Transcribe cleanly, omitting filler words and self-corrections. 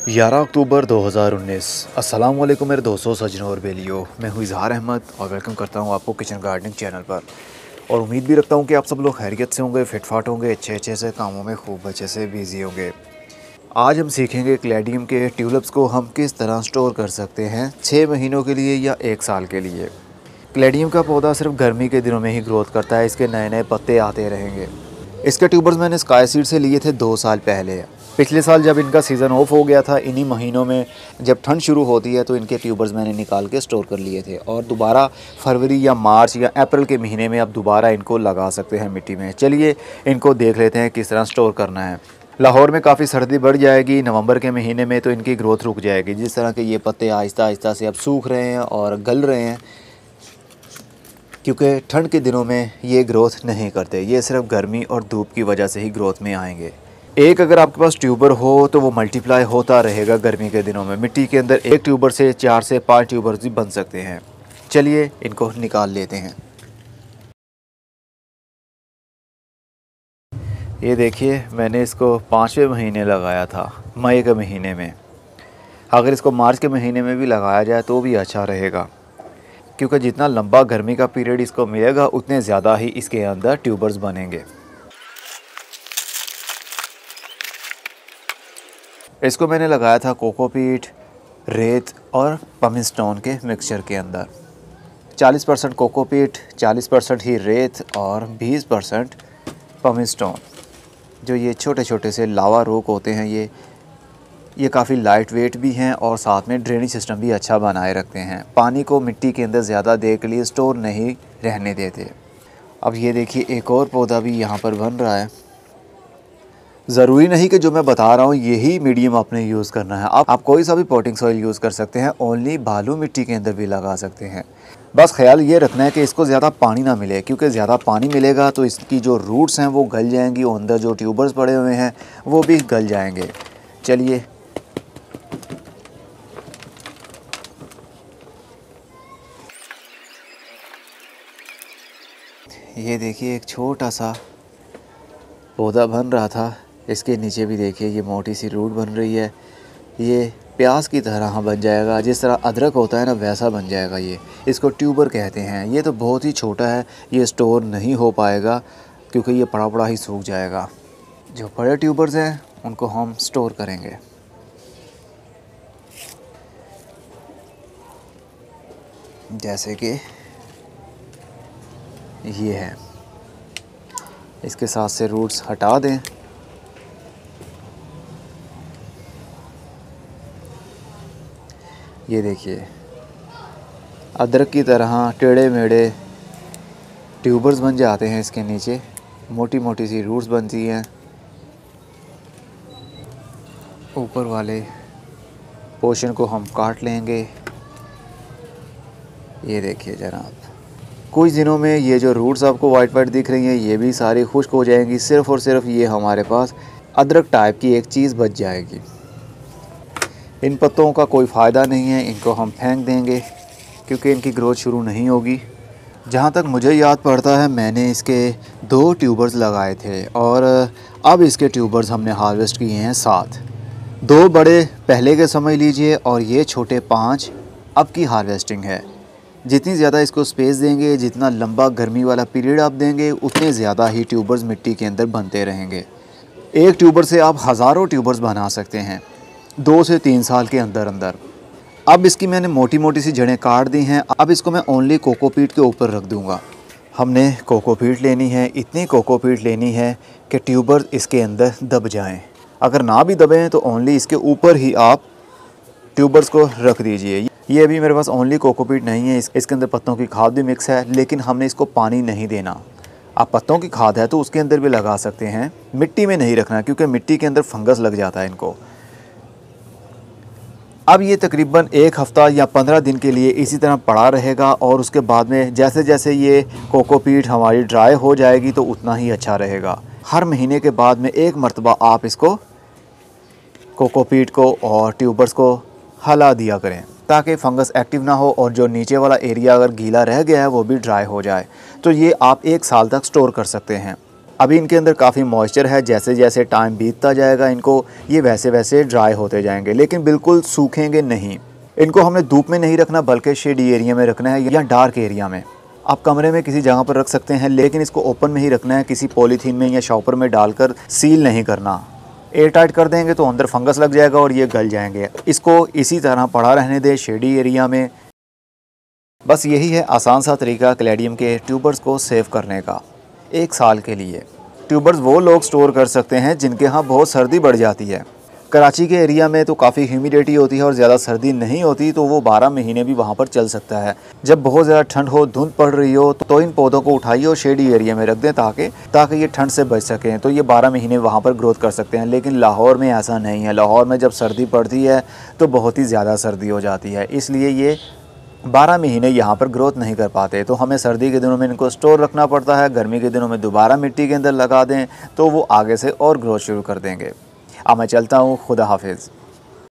11 अक्टूबर 2019। अस्सलाम वालेकुम मेरे दोस्तों, सज्जनों और बेलियों। मैं हूँ इजहार अहमद और वेलकम करता हूँ आपको किचन गार्डनिंग चैनल पर। और उम्मीद भी रखता हूँ कि आप सब लोग खैरियत से होंगे, फिटफाट होंगे, अच्छे से कामों में खूब अच्छे से बिजी होंगे। आज हम सीखेंगे क्लैडियम के ट्यूलिप्स को हम किस तरह स्टोर कर सकते हैं 6 महीनों के लिए या 1 साल के लिए। क्लैडियम का पौधा सिर्फ गर्मी के दिनों में ही ग्रोथ करता है, इसके नए नए पत्ते आते रहेंगे। इसके ट्यूबर्स मैंने स्काई सीड से लिए थे 2 साल पहले। पिछले साल जब इनका सीज़न ऑफ हो गया था, इन्हीं महीनों में जब ठंड शुरू होती है तो इनके ट्यूबर्स मैंने निकाल के स्टोर कर लिए थे और दोबारा फरवरी या मार्च या अप्रैल के महीने में अब दोबारा इनको लगा सकते हैं मिट्टी में। चलिए इनको देख लेते हैं किस तरह स्टोर करना है। लाहौर में काफ़ी सर्दी बढ़ जाएगी, नवंबर के महीने में तो इनकी ग्रोथ रुक जाएगी। जिस तरह के ये पत्ते आहिस्ता आहिस्ता से अब सूख रहे हैं और गल रहे हैं, क्योंकि ठंड के दिनों में ये ग्रोथ नहीं करते, ये सिर्फ गर्मी और धूप की वजह से ही ग्रोथ में आएंगे। एक अगर आपके पास ट्यूबर हो तो वो मल्टीप्लाई होता रहेगा गर्मी के दिनों में। मिट्टी के अंदर एक ट्यूबर से 4 से 5 ट्यूबर्स भी बन सकते हैं। चलिए इनको निकाल लेते हैं। ये देखिए, मैंने इसको 5वें महीने लगाया था, मई के महीने में। अगर इसको मार्च के महीने में भी लगाया जाए तो भी अच्छा रहेगा, क्योंकि जितना लंबा गर्मी का पीरियड इसको मिलेगा उतने ज़्यादा ही इसके अंदर ट्यूबर्स बनेंगे। इसको मैंने लगाया था कोकोपीट, रेत और पमिंग स्टोन के मिक्सचर के अंदर। 40% कोकोपीट, 40% ही रेत और 20% पमिंग स्टोन। जो ये छोटे छोटे से लावा रोक होते हैं, ये काफ़ी लाइट वेट भी हैं और साथ में ड्रेनेज सिस्टम भी अच्छा बनाए रखते हैं। पानी को मिट्टी के अंदर ज़्यादा देर के लिए स्टोर नहीं रहने देते। अब ये देखिए, एक और पौधा भी यहाँ पर बन रहा है। ज़रूरी नहीं कि जो मैं बता रहा हूँ यही मीडियम आपने यूज़ करना है। आप कोई सा भी पॉटिंग सॉइल यूज़ कर सकते हैं, ओनली बालू मिट्टी के अंदर भी लगा सकते हैं। बस ख्याल ये रखना है कि इसको ज़्यादा पानी ना मिले, क्योंकि ज़्यादा पानी मिलेगा तो इसकी जो रूट्स हैं वो गल जाएंगी और अंदर जो ट्यूबर्स पड़े हुए हैं वो भी गल जाएंगे। चलिए ये देखिए, एक छोटा सा पौधा बन रहा था, इसके नीचे भी देखिए ये मोटी सी रूट बन रही है। ये प्याज की तरह बन जाएगा, जिस तरह अदरक होता है ना वैसा बन जाएगा। ये इसको ट्यूबर कहते हैं। ये तो बहुत ही छोटा है, ये स्टोर नहीं हो पाएगा क्योंकि ये पड़ा पड़ा ही सूख जाएगा। जो बड़े ट्यूबर्स हैं उनको हम स्टोर करेंगे। जैसे कि ये है, इसके साथ से रूट्स हटा दें। ये देखिए, अदरक की तरह टेढ़े मेढ़े ट्यूबर्स बन जाते हैं इसके नीचे, मोटी मोटी सी रूट्स बनती हैं। ऊपर वाले पोर्शन को हम काट लेंगे। ये देखिए जनाब, कुछ दिनों में ये जो रूट्स आपको वाइट वाइट दिख रही हैं ये भी सारी खुश्क हो जाएंगी। सिर्फ़ और सिर्फ ये हमारे पास अदरक टाइप की एक चीज़ बच जाएगी। इन पत्तों का कोई फ़ायदा नहीं है, इनको हम फेंक देंगे क्योंकि इनकी ग्रोथ शुरू नहीं होगी। जहाँ तक मुझे याद पड़ता है मैंने इसके 2 ट्यूबर्स लगाए थे और अब इसके ट्यूबर्स हमने हार्वेस्ट किए हैं 7। 2 बड़े पहले के समझ लीजिए और ये छोटे 5 अब की हार्वेस्टिंग है। जितनी ज़्यादा इसको स्पेस देंगे, जितना लंबा गर्मी वाला पीरियड आप देंगे, उतने ज़्यादा ही ट्यूबर्स मिट्टी के अंदर बनते रहेंगे। एक ट्यूबर से आप हज़ारों ट्यूबर्स बना सकते हैं 2 से 3 साल के अंदर अंदर। अब इसकी मैंने मोटी मोटी सी जड़ें काट दी हैं। अब इसको मैं ओनली कोकोपीट के ऊपर रख दूँगा। हमने कोकोपीट लेनी है, इतनी कोकोपीट लेनी है कि ट्यूबर इसके अंदर दब जाएँ। अगर ना भी दबें तो ओनली इसके ऊपर ही आप ट्यूबर्स को रख दीजिए। ये अभी मेरे पास ओनली कोकोपीट नहीं है, इसके अंदर पत्तों की खाद भी मिक्स है, लेकिन हमने इसको पानी नहीं देना। आप पत्तों की खाद है तो उसके अंदर भी लगा सकते हैं, मिट्टी में नहीं रखना क्योंकि मिट्टी के अंदर फंगस लग जाता है इनको। अब ये तकरीबन 1 हफ़्ता या 15 दिन के लिए इसी तरह पड़ा रहेगा और उसके बाद में जैसे जैसे ये कोकोपीट हमारी ड्राई हो जाएगी तो उतना ही अच्छा रहेगा। हर महीने के बाद में 1 मरतबा आप इसको कोकोपीट को और ट्यूबर्स को हिला दिया करें ताकि फंगस एक्टिव ना हो और जो नीचे वाला एरिया अगर गीला रह गया है वो भी ड्राई हो जाए। तो ये आप 1 साल तक स्टोर कर सकते हैं। अभी इनके अंदर काफ़ी मॉइस्चर है, जैसे जैसे टाइम बीतता जाएगा इनको ये वैसे वैसे ड्राई होते जाएंगे, लेकिन बिल्कुल सूखेंगे नहीं। इनको हमने धूप में नहीं रखना बल्कि शेडी एरिया में रखना है या डार्क एरिया में। आप कमरे में किसी जगह पर रख सकते हैं, लेकिन इसको ओपन में ही रखना है, किसी पॉलीथीन में या शॉपर में डालकर सील नहीं करना। एयर टाइट कर देंगे तो अंदर फंगस लग जाएगा और ये गल जाएंगे। इसको इसी तरह पड़ा रहने दें शेडी एरिया में। बस यही है आसान सा तरीका कैलेडियम के ट्यूबर्स को सेव करने का 1 साल के लिए। ट्यूबर्स वो लोग स्टोर कर सकते हैं जिनके यहाँ बहुत सर्दी बढ़ जाती है। कराची के एरिया में तो काफ़ी ह्यूमिडिटी होती है और ज़्यादा सर्दी नहीं होती, तो वो 12 महीने भी वहाँ पर चल सकता है। जब बहुत ज़्यादा ठंड हो, धुंध पड़ रही हो, तो इन पौधों को उठाइए और शेडी एरिया में रख दें ताकि ये ठंड से बच सकें। तो ये 12 महीने वहाँ पर ग्रोथ कर सकते हैं। लेकिन लाहौर में ऐसा नहीं है। लाहौर में जब सर्दी पड़ती है तो बहुत ही ज़्यादा सर्दी हो जाती है, इसलिए ये 12 महीने यहाँ पर ग्रोथ नहीं कर पाते। तो हमें सर्दी के दिनों में इनको स्टोर रखना पड़ता है, गर्मी के दिनों में दोबारा मिट्टी के अंदर लगा दें तो वो आगे से और ग्रोथ शुरू कर देंगे। अब मैं चलता हूँ, खुदा हाफिज़।